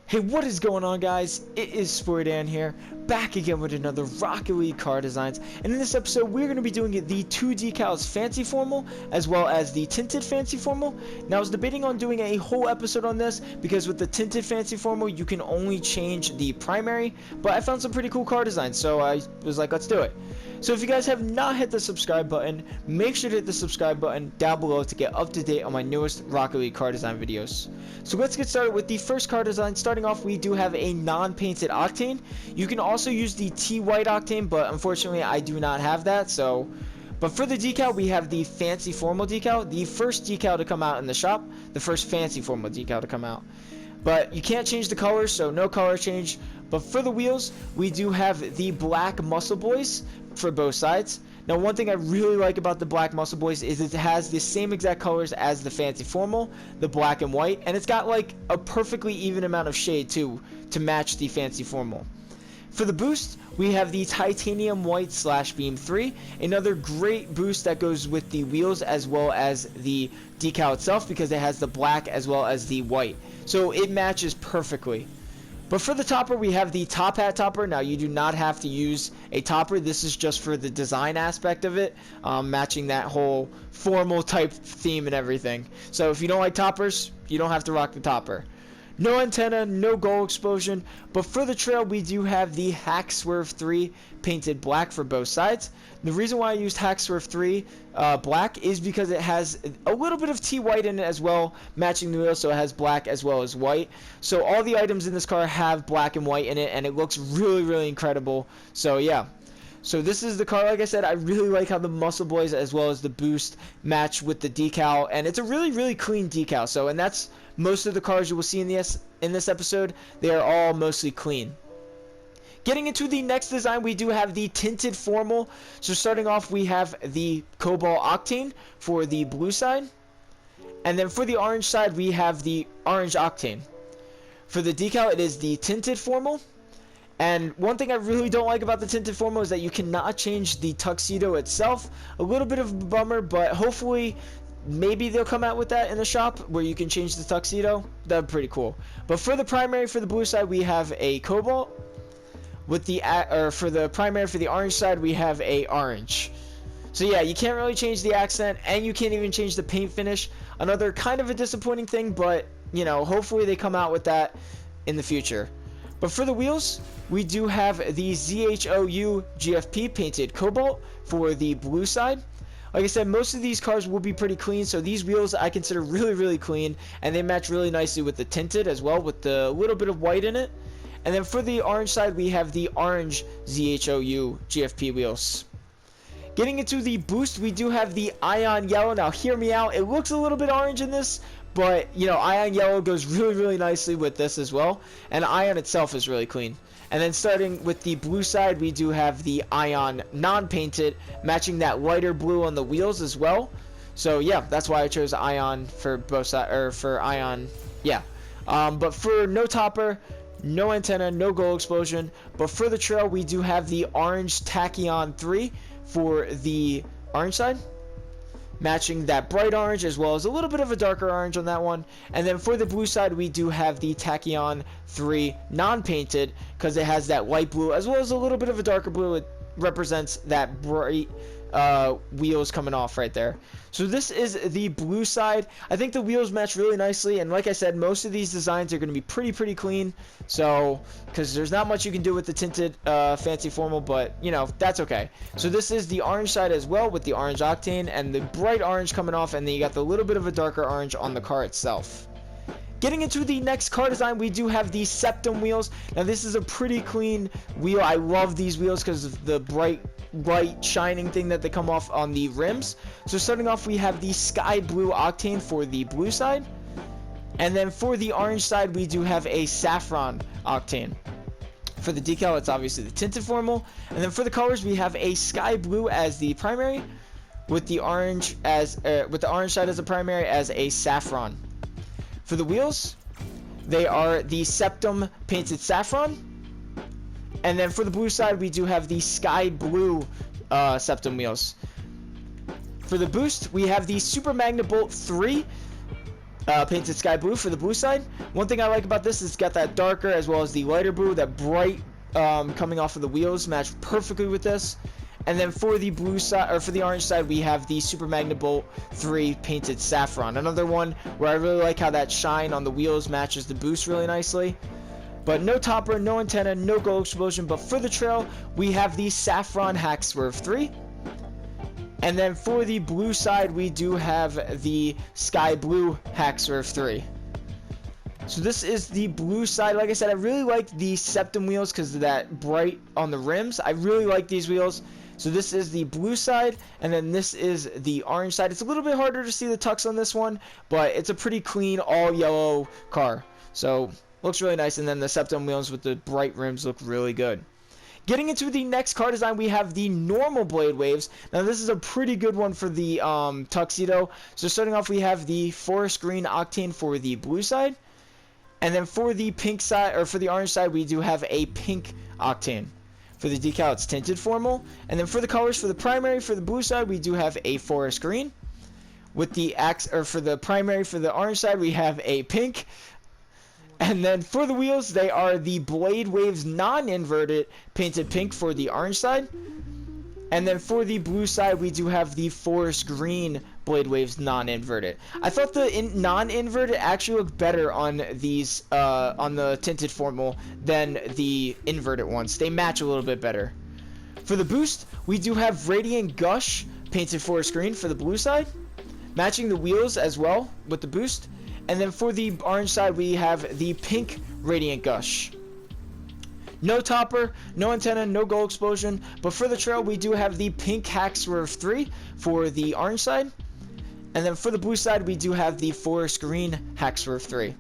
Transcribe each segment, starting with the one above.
Hey, what is going on, guys? It is Spoidan here, back again with another Rocket League car designs. And in this episode, we're going to be doing the 2 decals Fancy Formal, as well as the Tinted Fancy Formal. Now, I was debating on doing a whole episode on this, because with the Tinted Fancy Formal, you can only change the primary, but I found some pretty cool car designs, so I was like, let's do it. So if you guys have not hit the subscribe button, make sure to hit the subscribe button down below to get up to date on my newest Rocket League car design videos. So let's get started with the first car design. Starting off, we do have a non-painted octane. You can also use the T-white octane, but unfortunately I do not have that. But for the decal, we have the Fancy Formal decal, the first decal to come out in the shop, the first Fancy Formal decal to come out. But you can't change the colors, so no color change. But for the wheels, we do have the black Muscle Boys for both sides. Now, one thing I really like about the black Muscle Boys is it has the same exact colors as the Fancy Formal, the black and white, and it's got like a perfectly even amount of shade too to match the Fancy Formal. For the boost, we have the Titanium White Slash Beam 3, another great boost that goes with the wheels as well as the decal itself because it has the black as well as the white. So it matches perfectly. But for the topper, we have the Top Hat topper. Now, you do not have to use a topper. This is just for the design aspect of it, matching that whole formal type theme and everything. So if you don't like toppers, you don't have to rock the topper. No antenna, no goal explosion, but for the trail we do have the Hack Swerve 3 painted black for both sides. The reason why I used Hack Swerve 3 black is because it has a little bit of T-white in it as well, matching the wheel, so it has black as well as white. So all the items in this car have black and white in it, and it looks really, really incredible. So yeah. So this is the car. Like I said, I really like how the Muscle Boys as well as the boost match with the decal, and it's a really, really clean decal. So, and that's most of the cars you will see in this episode. They are all mostly clean. Getting into the next design, we do have the Tinted Formal. So starting off, we have the Cobalt Octane for the blue side, and then for the orange side, we have the Orange Octane. For the decal, it is the Tinted Formal. And one thing I really don't like about the Tinted Formal is that you cannot change the tuxedo itself. A little bit of a bummer, but hopefully maybe they'll come out with that in the shop where you can change the tuxedo. That'd be pretty cool. But for the primary, for the blue side, we have a Cobalt. With the for the primary, for the orange side, we have a Orange. So yeah, you can't really change the accent, and you can't even change the paint finish. Another kind of a disappointing thing, but you know, hopefully they come out with that in the future. But for the wheels, we do have the ZHOU GFP painted Cobalt for the blue side. Like I said, most of these cars will be pretty clean, so these wheels I consider really, really clean, and they match really nicely with the tinted as well, with the little bit of white in it. And then for the orange side, we have the orange ZHOU GFP wheels. Getting into the boost, we do have the Ion Yellow. Now, hear me out. It looks a little bit orange in this, but, you know, Ion Yellow goes really, really nicely with this as well. And Ion itself is really clean. And then starting with the blue side, we do have the Ion non-painted, matching that lighter blue on the wheels as well. So, yeah, that's why I chose Ion for both sides, or for Ion, yeah. But for no topper, no antenna, no goal explosion. But for the trail, we do have the Orange Tachyon 3 for the orange side, matching that bright orange as well as a little bit of a darker orange on that one. And then for the blue side, we do have the Tachyon 3 non-painted because it has that light blue as well as a little bit of a darker blue. It represents that bright wheels coming off right there. So this is the blue side. I think the wheels match really nicely, and like I said, most of these designs are going to be pretty clean, so because there's not much you can do with the tinted Fancy Formal, but you know, that's okay. So this is the orange side as well, with the orange octane and the bright orange coming off, and then you got the little bit of a darker orange on the car itself. Getting into the next car design, we do have the Septem wheels. Now this is a pretty clean wheel. I love these wheels because of the bright shining thing that they come off on the rims. So starting off, we have the Sky Blue Octane for the blue side. And then for the orange side, we do have a Saffron Octane. For the decal, it's obviously the Tinted Formal. And then for the colors, we have a Sky Blue as the primary, with the orange side as the primary as a Saffron. For the wheels, they are the Septem painted Saffron. And then for the blue side, we do have the Sky Blue Septem wheels. For the boost, we have the Super Magnet Bolt 3 painted sky blue for the blue side. One thing I like about this is it's got that darker as well as the lighter blue, that bright coming off of the wheels match perfectly with this. And then for the blue side, or for the orange side, we have the Super Magnet Bolt 3 painted saffron. Another one where I really like how that shine on the wheels matches the boost really nicely. But no topper, no antenna, no glow explosion. But for the trail, we have the saffron hack swerve 3. And then for the blue side, we do have the sky blue hack swerve 3. So this is the blue side. Like I said, I really like the septum wheels because of that bright on the rims. I really like these wheels. So this is the blue side, and then this is the orange side. It's a little bit harder to see the tux on this one, but it's a pretty clean all yellow car. So looks really nice, and then the septum wheels with the bright rims look really good. Getting into the next car design, we have the normal blade waves. Now this is a pretty good one for the tuxedo. So starting off, we have the forest green octane for the blue side. And then for the pink side, or for the orange side, we do have a pink octane. For the decal, it's tinted formal. And then for the colors, for the primary, for the blue side, we do have a forest green. With the for the primary, for the orange side, we have a pink. And then for the wheels, they are the Blade Waves non-inverted painted pink for the orange side. And then for the blue side, we do have the forest green Blade Waves non-inverted. I thought the non-inverted actually looked better on these on the tinted formal than the inverted ones. They match a little bit better. For the boost, we do have Radiant Gush painted forest green for the blue side, matching the wheels as well with the boost. And then for the orange side, we have the pink Radiant Gush. No topper, no antenna, no glow explosion. But for the trail, we do have the pink hack swerve 3 for the orange side. And then for the blue side, we do have the forest green hack swerve 3.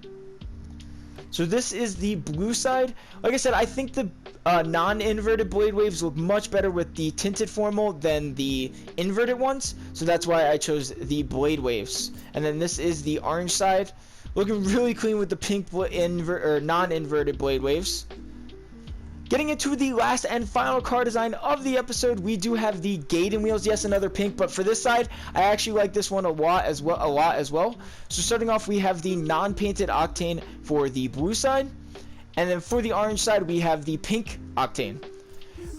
So this is the blue side. Like I said, I think the non-inverted blade waves look much better with the tinted formal than the inverted ones. So that's why I chose the blade waves. And then this is the orange side, looking really clean with the pink non-inverted blade waves. Getting into the last and final car design of the episode, we do have the Gaiden wheels. Yes, another pink, but for this side, I actually like this one a lot as well. So starting off, we have the non-painted octane for the blue side, and then for the orange side, we have the pink octane.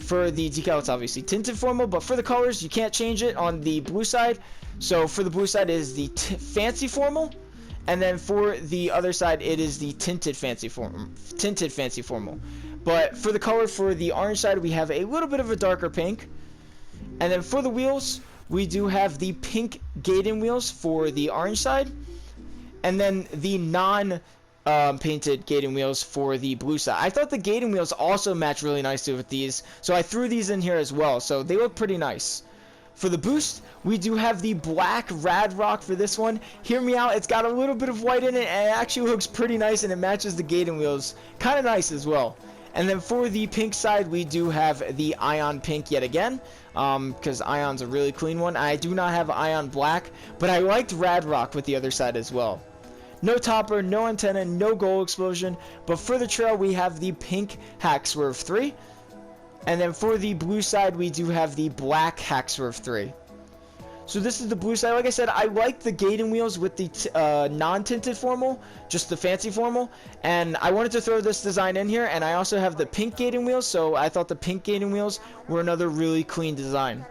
For the decal, it's obviously tinted formal, but for the colors, you can't change it on the blue side. So for the blue side, it is the fancy formal, and then for the other side, it is the tinted fancy formal. But for the color for the orange side, we have a little bit of a darker pink. And then for the wheels, we do have the pink Gaiden wheels for the orange side. And then the non-painted Gaiden wheels for the blue side. I thought the Gaiden wheels also match really nicely with these, so I threw these in here as well. So they look pretty nice. For the boost, we do have the black Rad Rock for this one. Hear me out, it's got a little bit of white in it, and it actually looks pretty nice, and it matches the Gaiden wheels. Kind of nice as well. And then for the pink side, we do have the Ion Pink yet again, because Ion's a really clean one. I do not have Ion Black, but I liked Rad Rock with the other side as well. No topper, no antenna, no glow explosion, but for the trail, we have the pink Hack Swerve 3. And then for the blue side, we do have the black Hack Swerve 3. So this is the blue side. Like I said, I like the Gaiden wheels with the non-tinted formal, just the fancy formal. And I wanted to throw this design in here. And I also have the pink Gaiden wheels, so I thought the pink Gaiden wheels were another really clean design.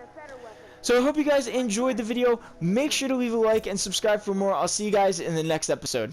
So I hope you guys enjoyed the video. Make sure to leave a like and subscribe for more. I'll see you guys in the next episode.